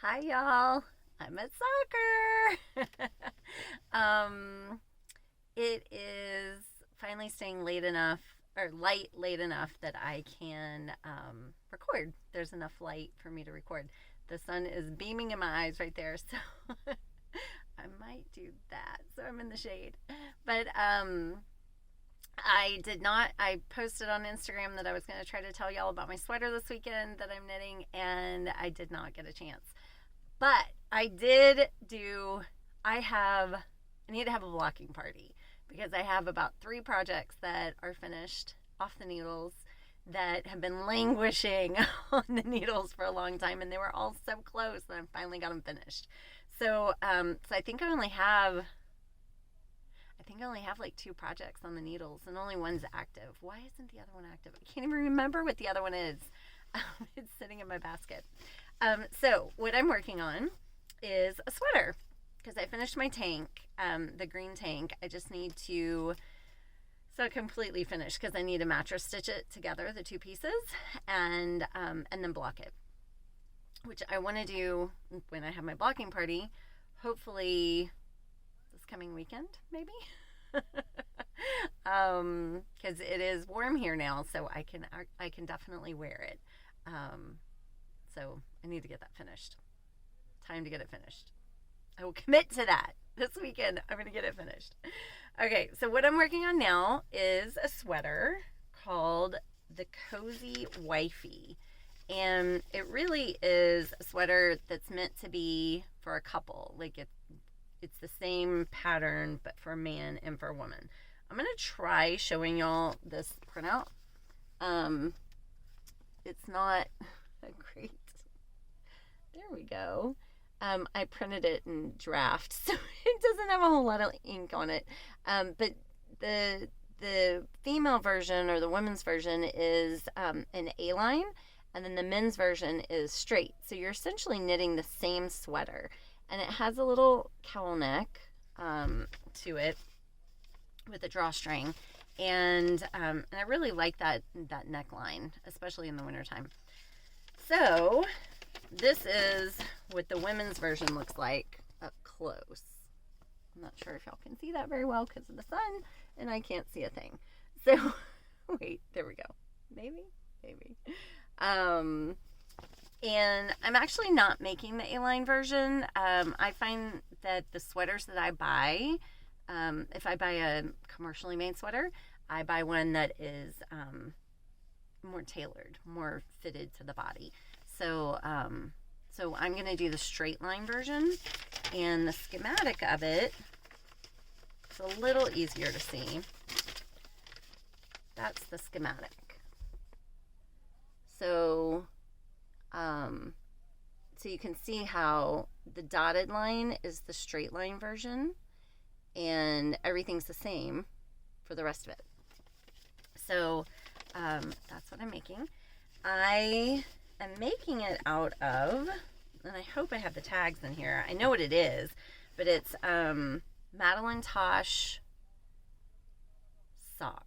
Hi, y'all. I'm at soccer. It is finally staying late enough, or light late enough that I can record. There's enough light for me to record. The sun is beaming in my eyes right there, so I might do that. So I'm in the shade. But I did not. I posted on Instagram that I was going to try to tell y'all about my sweater this weekend that I'm knitting, and I did not get a chance. But I did do, I need to have a blocking party because I have about 3 projects that are finished off the needles that have been languishing on the needles for a long time, and they were all so close that I finally got them finished. So I think I only have like 2 projects on the needles, and only one's active. Why isn't the other one active? I can't even remember what the other one is. It's sitting in my basket. So what I'm working on is a sweater because I finished my tank, the green tank. I just need to, so completely finished because I need to mattress stitch it together, the 2 pieces, and then block it, which I want to do when I have my blocking party, hopefully this coming weekend, maybe. Because it is warm here now, so I can definitely wear it. So I need to get that finished. Time to get it finished. I will commit to that this weekend. I'm going to get it finished. Okay, so what I'm working on now is a sweater called the Cosy Wifey. And it really is a sweater that's meant to be for a couple. Like it's the same pattern, but for a man and for a woman. I'm going to try showing y'all this printout. It's not a great, there we go. I printed it in draft, so it doesn't have a whole lot of ink on it. But the female version or the women's version is an A-line, and then the men's version is straight. So you're essentially knitting the same sweater, and it has a little cowl neck to it with a drawstring, and I really like that neckline, especially in the wintertime. So this is what the women's version looks like up close. I'm not sure if y'all can see that very well because of the sun, and I can't see a thing. So, wait, there we go. Maybe. And I'm actually not making the A-line version. I find that the sweaters that I buy, if I buy a commercially made sweater, I buy one that is more tailored, more fitted to the body. So I'm going to do the straight line version, and the schematic of it is a little easier to see. That's the schematic. So you can see how the dotted line is the straight line version, and everything's the same for the rest of it. So that's what I'm making. I am making it out of, and I hope I have the tags in here. I know what it is, but it's Madeline Tosh sock.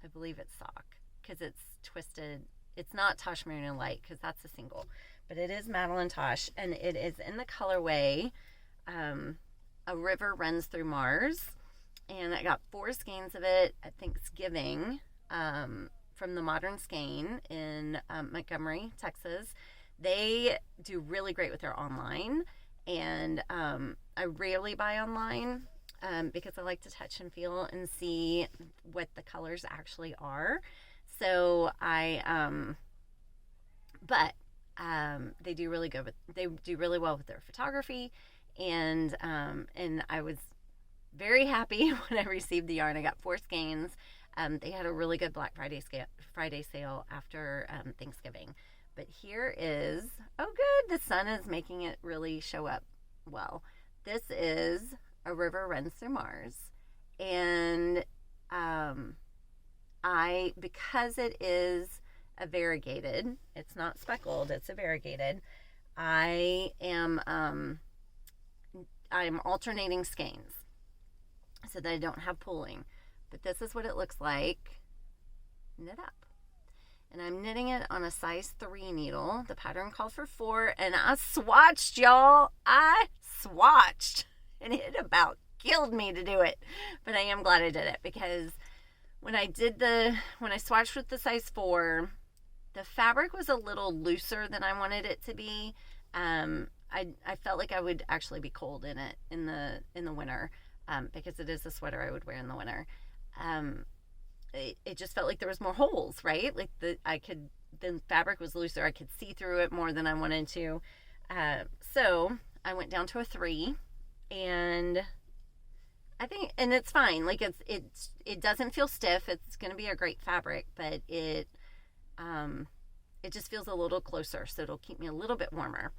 I believe it's sock because it's twisted. It's not Tosh Merino Light because that's a single, but it is Madeline Tosh, and it is in the colorway A River Runs Through Mars. And I got 4 skeins of it at Thanksgiving from the Modern Skein in Montgomery, Texas. They do really great with their online, and I rarely buy online because I like to touch and feel and see what the colors actually are. So they do really good. They do really well with their photography, and I was very happy when I received the yarn. I got 4 skeins. They had a really good Black Friday sale after Thanksgiving. But here is, oh good, the sun is making it really show up well. This is A River Runs Through Mars. And because it is a variegated, it's not speckled, it's a variegated, I'm alternating skeins so that I don't have pooling. But this is what it looks like knit up. and I'm knitting it on a size 3 needle. The pattern called for 4, and I swatched, y'all. I swatched, and it about killed me to do it, but I am glad I did it, because when I swatched with the size 4, the fabric was a little looser than I wanted it to be. I felt like I would actually be cold in it in the winter, because it is a sweater I would wear in the winter. It just felt like there was more holes, right? Like the fabric was looser. I could see through it more than I wanted to. So I went down to a 3, and I think, and it's fine. Like it doesn't feel stiff. It's going to be a great fabric, but it just feels a little closer, so it'll keep me a little bit warmer.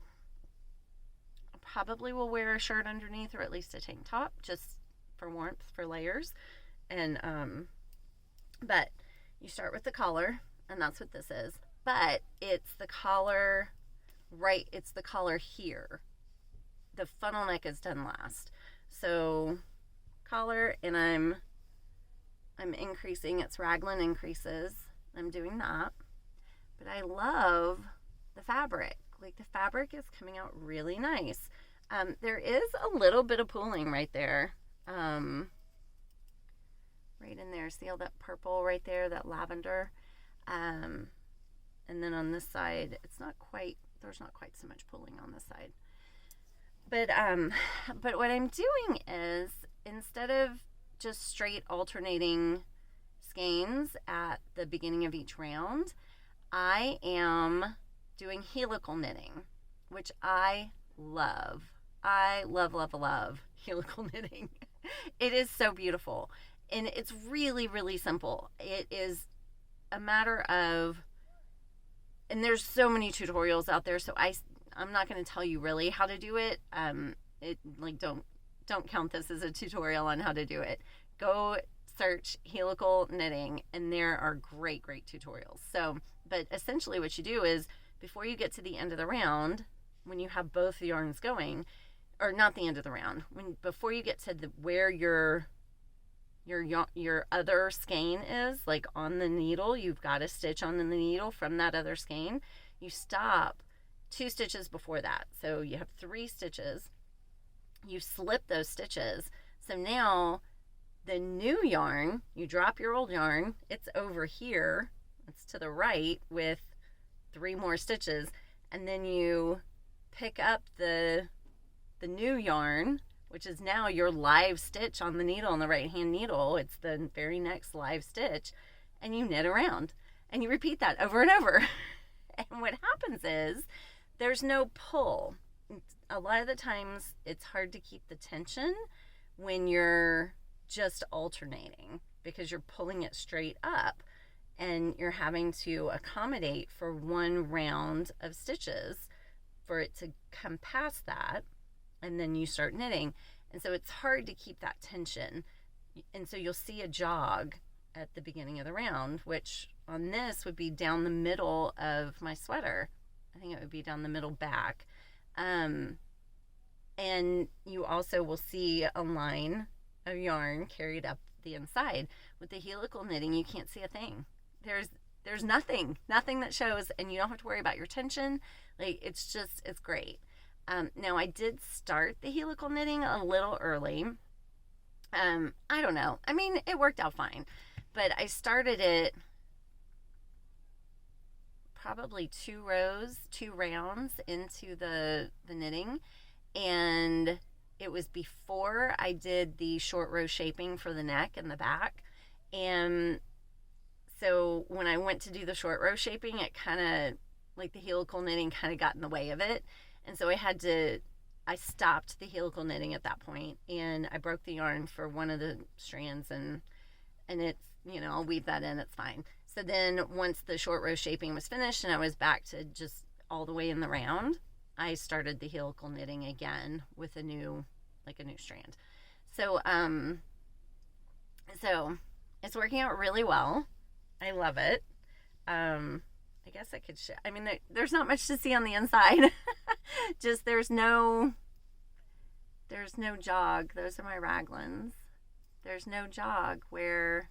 I probably will wear a shirt underneath, or at least a tank top, just for warmth, for layers. And but you start with the collar, and that's what this is. But it's the collar, right? It's the collar here. The funnel neck is done last. So collar, and I'm increasing. It's raglan increases. I'm doing that. But I love the fabric. Like, the fabric is coming out really nice. There is a little bit of pooling right there. Right in there. See all that purple right there, that lavender? And then on this side, there's not quite so much pooling on this side. But what I'm doing is, instead of just straight alternating skeins at the beginning of each round, I am doing helical knitting, which I love. I love, love, love helical knitting. It is so beautiful. And it's really, really simple. It is a matter of, and there's so many tutorials out there, so I'm not going to tell you really how to do it. Don't count this as a tutorial on how to do it. Go search helical knitting, and there are great, great tutorials. So, but essentially what you do is, before you get to the end of the round, when you have both the yarns going, or not the end of the round, before you get to where your other skein is, like on the needle, you've got a stitch on the needle from that other skein. You stop 2 stitches before that. So you have 3 stitches. You slip those stitches. So now the new yarn, you drop your old yarn, it's over here, it's to the right with 3 more stitches, and then you pick up the new yarn, which is now your live stitch on the needle, on the right hand needle. It's the very next live stitch, and you knit around, and you repeat that over and over. And what happens is, there's no pull. A lot of the times it's hard to keep the tension when you're just alternating, because you're pulling it straight up, and you're having to accommodate for 1 round of stitches for it to come past that, and then you start knitting. And so it's hard to keep that tension. And so you'll see a jog at the beginning of the round, which on this would be down the middle of my sweater. I think it would be down the middle back. And you also will see a line of yarn carried up the inside. With the helical knitting, you can't see a thing. There's nothing that shows, and you don't have to worry about your tension. Like, it's great. Now, I did start the helical knitting a little early. I don't know. I mean, it worked out fine, but I started it probably 2 rounds into the knitting, and it was before I did the short row shaping for the neck and the back. And so when I went to do the short row shaping, it kind of, like, the helical knitting kind of got in the way of it. And so I stopped the helical knitting at that point, and I broke the yarn for one of the strands, and it's, I'll weave that in, it's fine. So then once the short row shaping was finished and I was back to just all the way in the round, I started the helical knitting again with a new strand. So it's working out really well. I love it. I guess I could show. I mean, there's not much to see on the inside. Just there's no jog. Those are my raglans. There's no jog where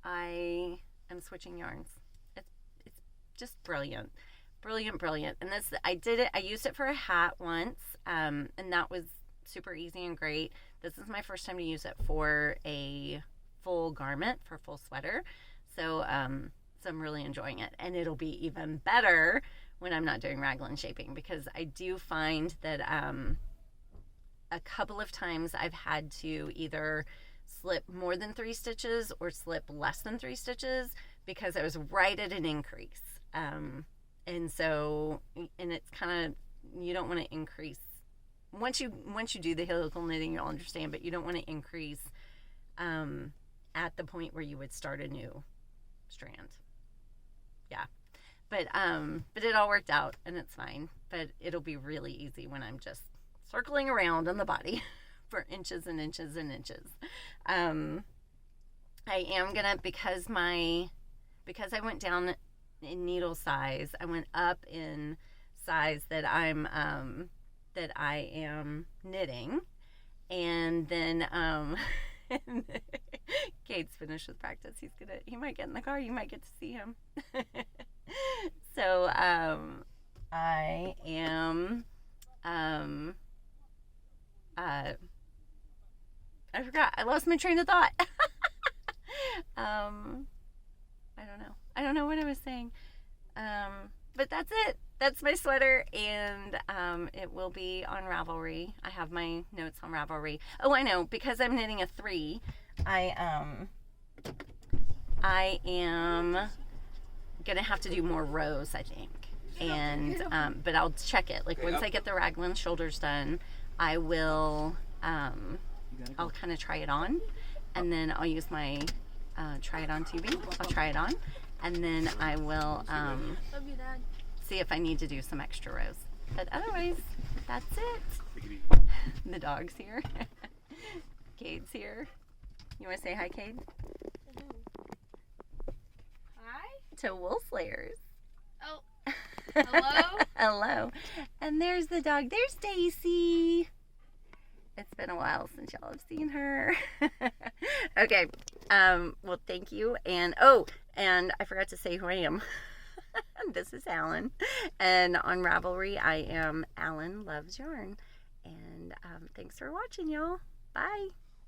I I'm switching yarns. It's just brilliant. Brilliant. And I used it for a hat once, and that was super easy and great. This is my first time to use it for a full garment, for a full sweater. So I'm really enjoying it. And it'll be even better when I'm not doing raglan shaping, because I do find that a couple of times I've had to either slip more than 3 stitches or slip less than 3 stitches because I was right at an increase. And it's kind of, you don't want to increase. Once you do the helical knitting, you'll understand, but you don't want to increase at the point where you would start a new strand. Yeah. But it all worked out, and it's fine. But it'll be really easy when I'm just circling around on the body for inches and inches and inches. I am gonna, because I went down in needle size, I went up in size that I am knitting, and then Cade's finished with practice. He might get in the car. You might get to see him. So I am I forgot. I lost my train of thought. I don't know what I was saying. But that's it. That's my sweater, and it will be on Ravelry. I have my notes on Ravelry. Oh, I know, because I'm knitting a 3. I am gonna have to do more rows, I think. And but I'll check it. Like, once I get the raglan shoulders done, I will I'll kind of try it on, and then I'll use my try it on TV. I'll try it on, and then I will see if I need to do some extra rows. But otherwise, that's it. The dog's here. Cade's here. You want to say hi, Cade? Hi. To Wool Slayers. Oh. Hello. Hello. And there's the dog. There's Daisy. It's been a while since y'all have seen her. Okay. Well, thank you. And I forgot to say who I am. This is Alan. And on Ravelry, I am Alan Loves Yarn. And thanks for watching, y'all. Bye.